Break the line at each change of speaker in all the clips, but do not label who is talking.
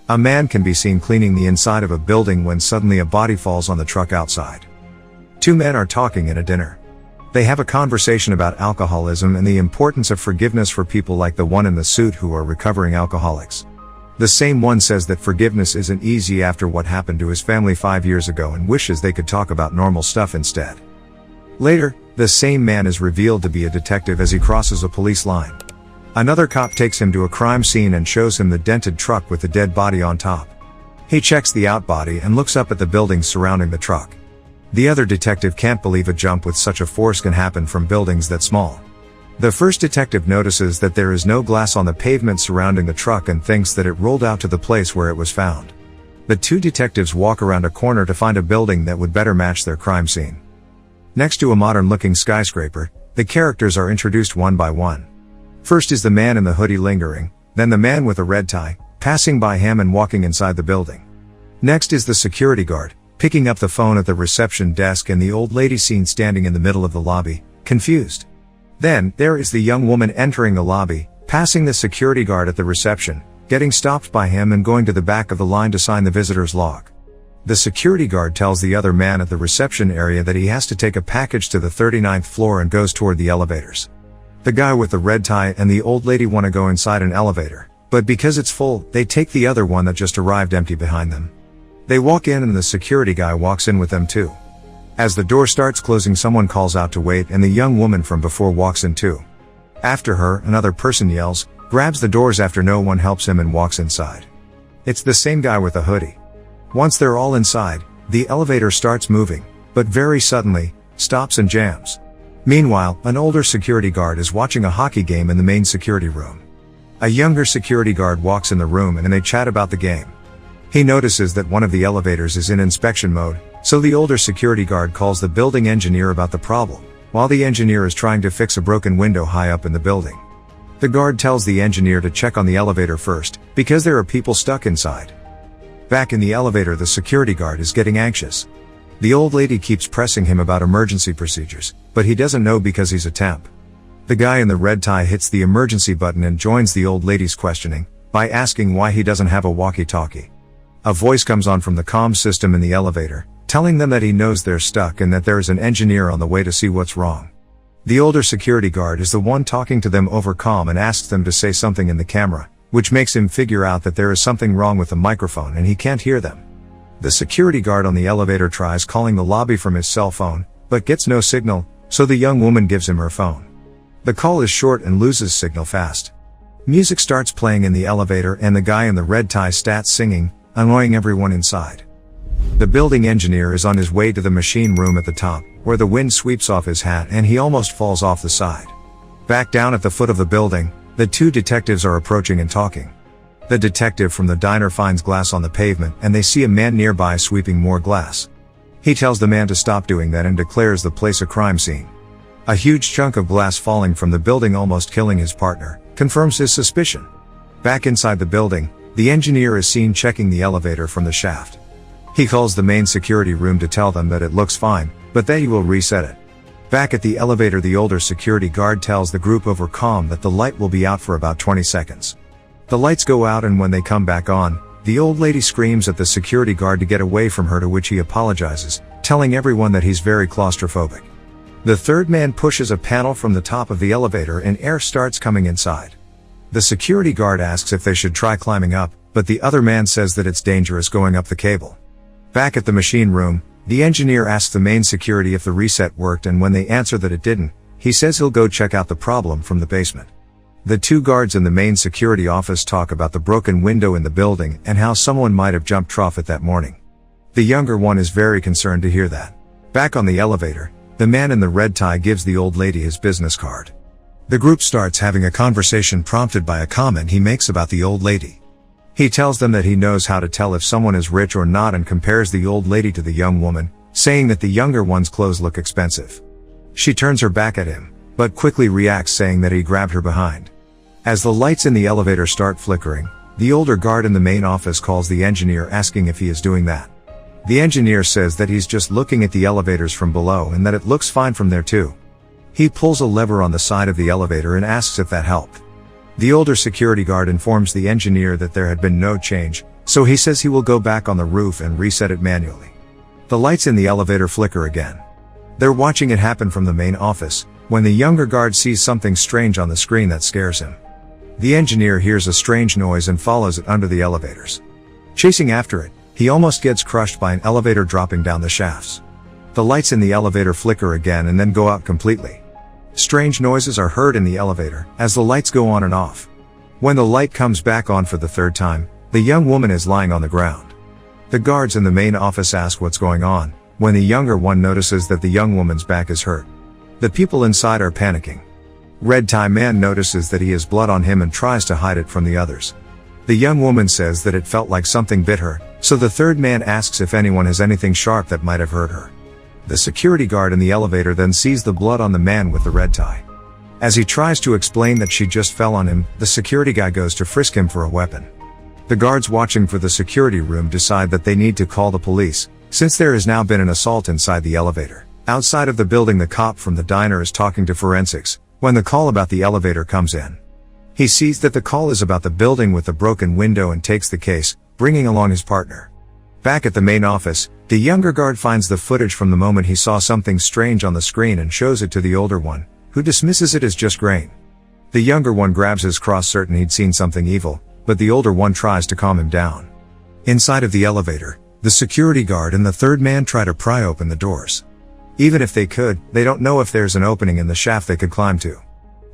A man can be seen cleaning the inside of a building when suddenly a body falls on the truck outside. Two men are talking at a dinner. They have a conversation about alcoholism and the importance of forgiveness for people like the one in the suit who are recovering alcoholics. The same one says that forgiveness isn't easy after what happened to his family 5 years ago and wishes they could talk about normal stuff instead. Later, the same man is revealed to be a detective as he crosses a police line. Another cop takes him to a crime scene and shows him the dented truck with the dead body on top. He checks the out body and looks up at the buildings surrounding the truck. The other detective can't believe a jump with such a force can happen from buildings that small. The first detective notices that there is no glass on the pavement surrounding the truck and thinks that it rolled out to the place where it was found. The two detectives walk around a corner to find a building that would better match their crime scene. Next to a modern-looking skyscraper, the characters are introduced one by one. First is the man in the hoodie lingering, then the man with a red tie, passing by him and walking inside the building. Next is the security guard, picking up the phone at the reception desk, and the old lady seen standing in the middle of the lobby, confused. Then, there is the young woman entering the lobby, passing the security guard at the reception, getting stopped by him and going to the back of the line to sign the visitor's log. The security guard tells the other man at the reception area that he has to take a package to the 39th floor and goes toward the elevators. The guy with the red tie and the old lady want to go inside an elevator, but because it's full, they take the other one that just arrived empty behind them. They walk in and the security guy walks in with them too. As the door starts closing, someone calls out to wait and the young woman from before walks in too. After her, another person yells, grabs the doors after no one helps him and walks inside. It's the same guy with the hoodie. Once they're all inside, the elevator starts moving, but very suddenly, stops and jams. Meanwhile, an older security guard is watching a hockey game in the main security room. A younger security guard walks in the room and they chat about the game. He notices that one of the elevators is in inspection mode, so the older security guard calls the building engineer about the problem, while the engineer is trying to fix a broken window high up in the building. The guard tells the engineer to check on the elevator first, because there are people stuck inside. Back in the elevator, the security guard is getting anxious. The old lady keeps pressing him about emergency procedures, but he doesn't know because he's a temp. The guy in the red tie hits the emergency button and joins the old lady's questioning, by asking why he doesn't have a walkie-talkie. A voice comes on from the comm system in the elevator, telling them that he knows they're stuck and that there is an engineer on the way to see what's wrong. The older security guard is the one talking to them over comm and asks them to say something in the camera, which makes him figure out that there is something wrong with the microphone and he can't hear them. The security guard on the elevator tries calling the lobby from his cell phone, but gets no signal, so the young woman gives him her phone. The call is short and loses signal fast. Music starts playing in the elevator and the guy in the red tie starts singing, annoying everyone inside. The building engineer is on his way to the machine room at the top, where the wind sweeps off his hat and he almost falls off the side. Back down at the foot of the building, the two detectives are approaching and talking. The detective from the diner finds glass on the pavement and they see a man nearby sweeping more glass. He tells the man to stop doing that and declares the place a crime scene. A huge chunk of glass falling from the building, almost killing his partner, confirms his suspicion. Back inside the building, the engineer is seen checking the elevator from the shaft. He calls the main security room to tell them that it looks fine, but that he will reset it. Back at the elevator, the older security guard tells the group over comm that the light will be out for about 20 seconds. The lights go out and when they come back on, the old lady screams at the security guard to get away from her, to which he apologizes, telling everyone that he's very claustrophobic. The third man pushes a panel from the top of the elevator and air starts coming inside. The security guard asks if they should try climbing up, but the other man says that it's dangerous going up the cable. Back at the machine room, the engineer asks the main security if the reset worked, and when they answer that it didn't, he says he'll go check out the problem from the basement. The two guards in the main security office talk about the broken window in the building and how someone might have jumped off it that morning. The younger one is very concerned to hear that. Back on the elevator, the man in the red tie gives the old lady his business card. The group starts having a conversation prompted by a comment he makes about the old lady. He tells them that he knows how to tell if someone is rich or not and compares the old lady to the young woman, saying that the younger one's clothes look expensive. She turns her back at him, but quickly reacts, saying that he grabbed her behind. As the lights in the elevator start flickering, the older guard in the main office calls the engineer asking if he is doing that. The engineer says that he's just looking at the elevators from below and that it looks fine from there too. He pulls a lever on the side of the elevator and asks if that helped. The older security guard informs the engineer that there had been no change, So he says he will go back on the roof and reset it manually. The lights in the elevator flicker again. They're watching it happen from the main office, when the younger guard sees something strange on the screen that scares him. The engineer hears a strange noise and follows it under the elevators. Chasing after it, he almost gets crushed by an elevator dropping down the shafts. The lights in the elevator flicker again and then go out completely. Strange noises are heard in the elevator, as the lights go on and off. When the light comes back on for the third time, the young woman is lying on the ground. The guards in the main office ask what's going on, when the younger one notices that the young woman's back is hurt. The people inside are panicking. Red Tie Man notices that he has blood on him and tries to hide it from the others. The young woman says that it felt like something bit her, so the third man asks if anyone has anything sharp that might have hurt her. The security guard in the elevator then sees the blood on the man with the red tie. As he tries to explain that she just fell on him, the security guy goes to frisk him for a weapon. The guards watching for the security room decide that they need to call the police, since there has now been an assault inside the elevator. Outside of the building, the cop from the diner is talking to forensics, when the call about the elevator comes in. He sees that the call is about the building with the broken window and takes the case, bringing along his partner. Back at the main office, the younger guard finds the footage from the moment he saw something strange on the screen and shows it to the older one, who dismisses it as just grain. The younger one grabs his cross, certain he'd seen something evil, but the older one tries to calm him down. Inside of the elevator, the security guard and the third man try to pry open the doors. Even if they could, they don't know if there's an opening in the shaft they could climb to.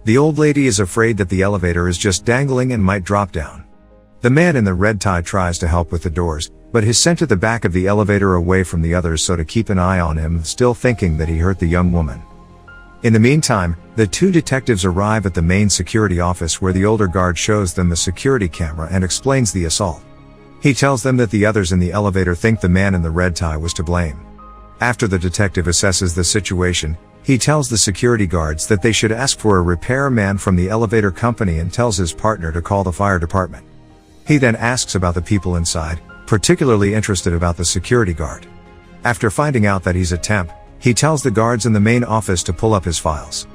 The old lady is afraid that the elevator is just dangling and might drop down. The man in the red tie tries to help with the doors, but is sent to the back of the elevator away from the others so to keep an eye on him, still thinking that he hurt the young woman. In the meantime, the two detectives arrive at the main security office where the older guard shows them the security camera and explains the assault. He tells them that the others in the elevator think the man in the red tie was to blame. After the detective assesses the situation, he tells the security guards that they should ask for a repairman from the elevator company and tells his partner to call the fire department. He then asks about the people inside, particularly interested about the security guard. After finding out that he's a temp, he tells the guards in the main office to pull up his files.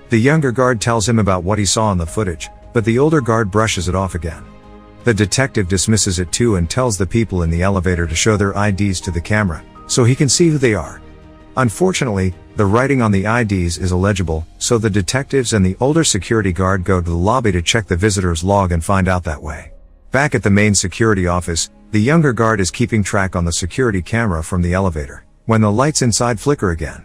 The younger guard tells him about what he saw in the footage, but the older guard brushes it off again. The detective dismisses it too and tells the people in the elevator to show their IDs to the camera, so he can see who they are. Unfortunately, the writing on the IDs is illegible, so the detectives and the older security guard go to the lobby to check the visitor's log and find out that way. Back at the main security office, the younger guard is keeping track on the security camera from the elevator, when the lights inside flicker again.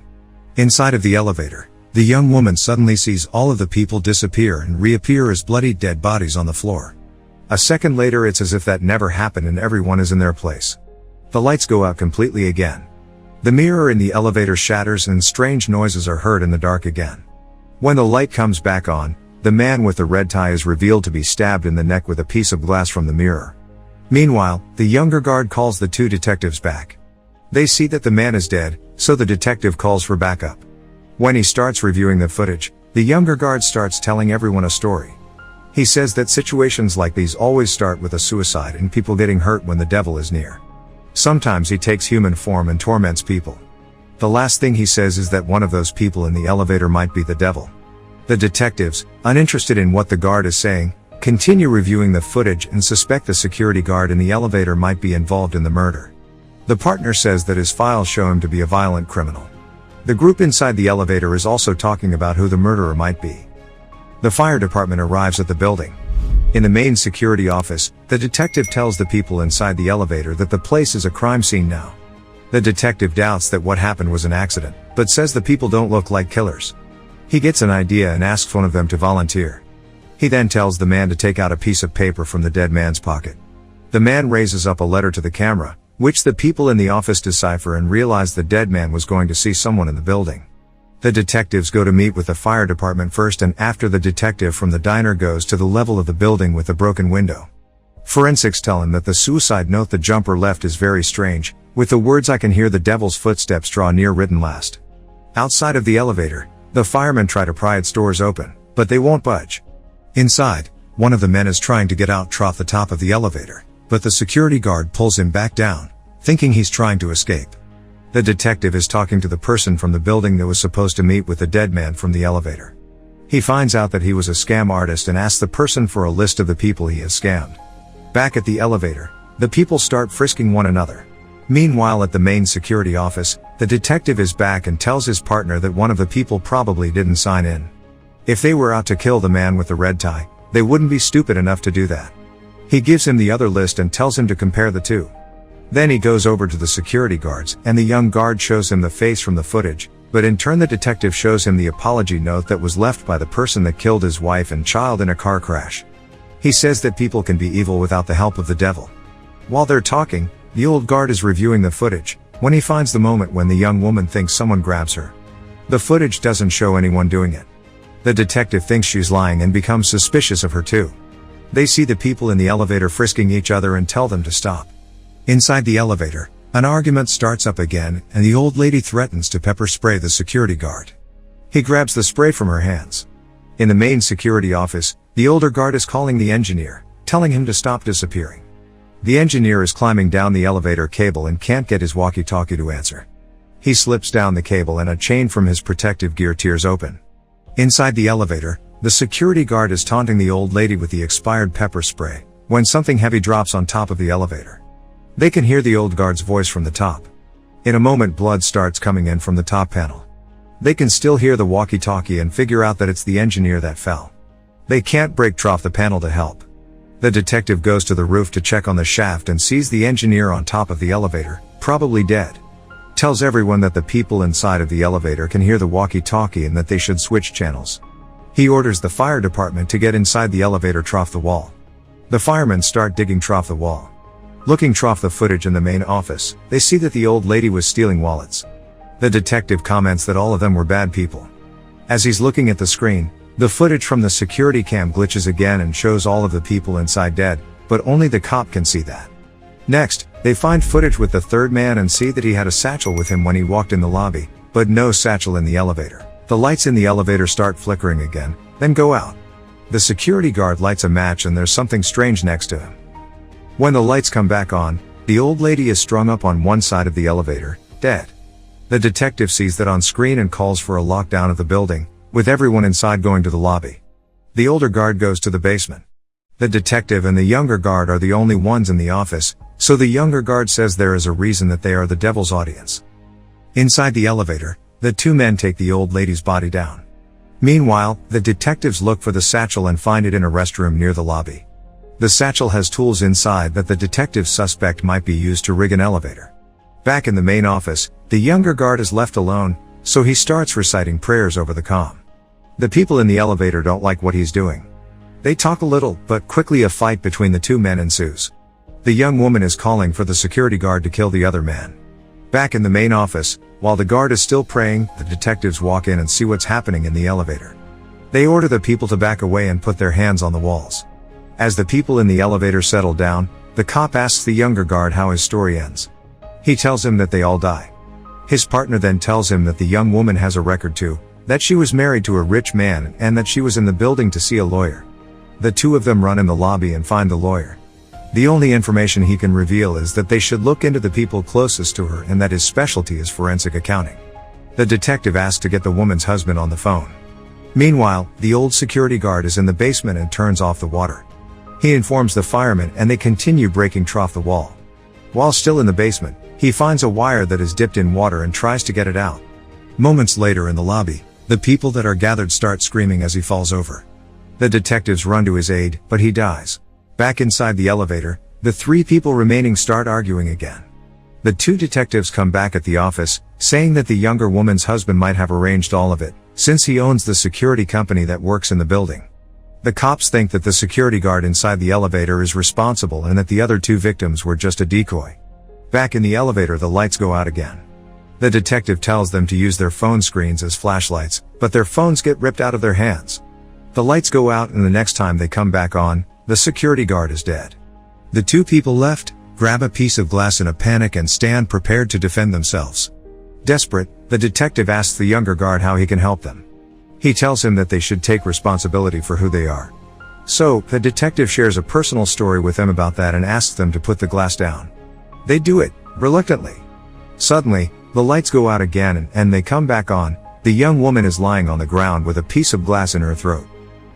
Inside of the elevator, the young woman suddenly sees all of the people disappear and reappear as bloody dead bodies on the floor. A second later, it's as if that never happened and everyone is in their place. The lights go out completely again. The mirror in the elevator shatters and strange noises are heard in the dark again. When the light comes back on, the man with the red tie is revealed to be stabbed in the neck with a piece of glass from the mirror. Meanwhile, the younger guard calls the two detectives back. They see that the man is dead, so the detective calls for backup. When he starts reviewing the footage, the younger guard starts telling everyone a story. He says that situations like these always start with a suicide and people getting hurt when the devil is near. Sometimes he takes human form and torments people. The last thing he says is that one of those people in the elevator might be the devil. The detectives, uninterested in what the guard is saying, continue reviewing the footage and suspect the security guard in the elevator might be involved in the murder. The partner says that his files show him to be a violent criminal. The group inside the elevator is also talking about who the murderer might be. The fire department arrives at the building. In the main security office, the detective tells the people inside the elevator that the place is a crime scene now. The detective doubts that what happened was an accident, but says the people don't look like killers. He gets an idea and asks one of them to volunteer. He then tells the man to take out a piece of paper from the dead man's pocket. The man raises up a letter to the camera, which the people in the office decipher and realize the dead man was going to see someone in the building. The detectives go to meet with the fire department first, and after the detective from the diner goes to the level of the building with the broken window. Forensics tell him that the suicide note the jumper left is very strange, with the words "I can hear the devil's footsteps draw near" written last. Outside of the elevator, the firemen try to pry its doors open, but they won't budge. Inside, one of the men is trying to get out the top of the elevator, but the security guard pulls him back down, thinking he's trying to escape. The detective is talking to the person from the building that was supposed to meet with the dead man from the elevator. He finds out that he was a scam artist and asks the person for a list of the people he has scammed. Back at the elevator, The people start frisking one another. Meanwhile, at the main security office, the detective is back and tells his partner that one of the people probably didn't sign in. If they were out to kill the man with the red tie, they wouldn't be stupid enough to do that. He gives him the other list and tells him to compare the two. Then he goes over to the security guards, and the young guard shows him the face from the footage, but in turn the detective shows him the apology note that was left by the person that killed his wife and child in a car crash. He says that people can be evil without the help of the devil. While they're talking, the old guard is reviewing the footage, when he finds the moment when the young woman thinks someone grabs her. The footage doesn't show anyone doing it. The detective thinks she's lying and becomes suspicious of her too. They see the people in the elevator frisking each other and tell them to stop. Inside the elevator, an argument starts up again, and the old lady threatens to pepper spray the security guard. He grabs the spray from her hands. In the main security office, the older guard is calling the engineer, telling him to stop disappearing. The engineer is climbing down the elevator cable and can't get his walkie-talkie to answer. He slips down the cable and a chain from his protective gear tears open. Inside the elevator, the security guard is taunting the old lady with the expired pepper spray, when something heavy drops on top of the elevator. They can hear the old guard's voice from the top. In a moment, blood starts coming in from the top panel. They can still hear the walkie-talkie and figure out that it's the engineer that fell. They can't break off the panel to help. The detective goes to the roof to check on the shaft and sees the engineer on top of the elevator, probably dead. Tells everyone that the people inside of the elevator can hear the walkie-talkie and that they should switch channels. He orders the fire department to get inside the elevator trough the wall. The firemen start digging trough the wall. Looking trough the footage in the main office, they see that the old lady was stealing wallets. The detective comments that all of them were bad people. As he's looking at the screen, the footage from the security cam glitches again and shows all of the people inside dead, but only the cop can see that. Next, they find footage with the third man and see that he had a satchel with him when he walked in the lobby, but no satchel in the elevator. The lights in the elevator start flickering again, then go out. The security guard lights a match and there's something strange next to him. When the lights come back on, the old lady is strung up on one side of the elevator, dead. The detective sees that on screen and calls for a lockdown of the building, with everyone inside going to the lobby. The older guard goes to the basement. The detective and the younger guard are the only ones in the office, so the younger guard says there is a reason that they are the devil's audience. Inside the elevator, the two men take the old lady's body down. Meanwhile, the detectives look for the satchel and find it in a restroom near the lobby. The satchel has tools inside that the detective suspect might be used to rig an elevator. Back in the main office, the younger guard is left alone, so he starts reciting prayers over the comm. The people in the elevator don't like what he's doing. They talk a little, but quickly a fight between the two men ensues. The young woman is calling for the security guard to kill the other man. Back in the main office, while the guard is still praying, the detectives walk in and see what's happening in the elevator. They order the people to back away and put their hands on the walls. As the people in the elevator settle down, the cop asks the younger guard how his story ends. He tells him that they all die. His partner then tells him that the young woman has a record too, that she was married to a rich man and that she was in the building to see a lawyer. The two of them run in the lobby and find the lawyer. The only information he can reveal is that they should look into the people closest to her and that his specialty is forensic accounting. The detective asks to get the woman's husband on the phone. Meanwhile, the old security guard is in the basement and turns off the water. He informs the firemen and they continue breaking trough the wall. While still in the basement, he finds a wire that is dipped in water and tries to get it out. Moments later in the lobby, the people that are gathered start screaming as he falls over. The detectives run to his aid, but he dies. Back inside the elevator, the three people remaining start arguing again. The two detectives come back at the office, saying that the younger woman's husband might have arranged all of it, since he owns the security company that works in the building. The cops think that the security guard inside the elevator is responsible and that the other two victims were just a decoy. Back in the elevator, the lights go out again. The detective tells them to use their phone screens as flashlights, but their phones get ripped out of their hands. The lights go out and the next time they come back on, the security guard is dead. The two people left grab a piece of glass in a panic and stand prepared to defend themselves. Desperate, the detective asks the younger guard how he can help them. He tells him that they should take responsibility for who they are. So, the detective shares a personal story with them about that and asks them to put the glass down. They do it, reluctantly. Suddenly, the lights go out again and they come back on. The young woman is lying on the ground with a piece of glass in her throat.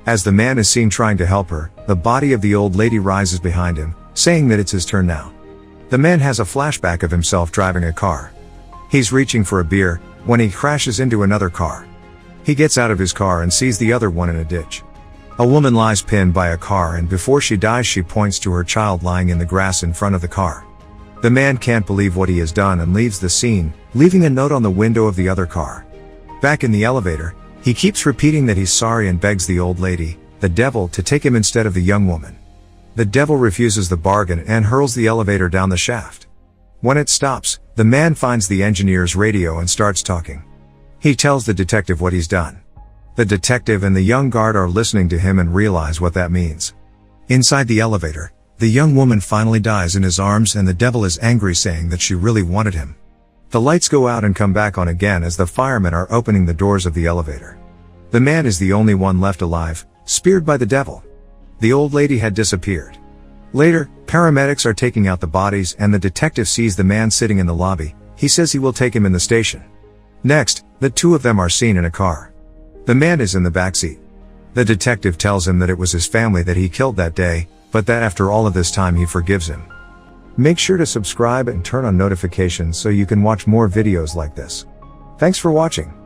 As the man is seen trying to help her, the body of the old lady rises behind him, saying that it's his turn now. The man has a flashback of himself driving a car. He's reaching for a beer, when he crashes into another car. He gets out of his car and sees the other one in a ditch. A woman lies pinned by a car, and before she dies she points to her child lying in the grass in front of the car. The man can't believe what he has done and leaves the scene, leaving a note on the window of the other car. Back in the elevator, he keeps repeating that he's sorry and begs the old lady, the devil, to take him instead of the young woman. The devil refuses the bargain and hurls the elevator down the shaft. When it stops, the man finds the engineer's radio and starts talking. He tells the detective what he's done. The detective and the young guard are listening to him and realize what that means. Inside the elevator, the young woman finally dies in his arms and the devil is angry, saying that she really wanted him. The lights go out and come back on again as the firemen are opening the doors of the elevator. The man is the only one left alive, speared by the devil. The old lady had disappeared. Later, paramedics are taking out the bodies and the detective sees the man sitting in the lobby. He says he will take him in the station. Next, the two of them are seen in a car. The man is in the back seat. The detective tells him that it was his family that he killed that day, but that after all of this time he forgives him. Make sure to subscribe and turn on notifications so you can watch more videos like this. Thanks for watching.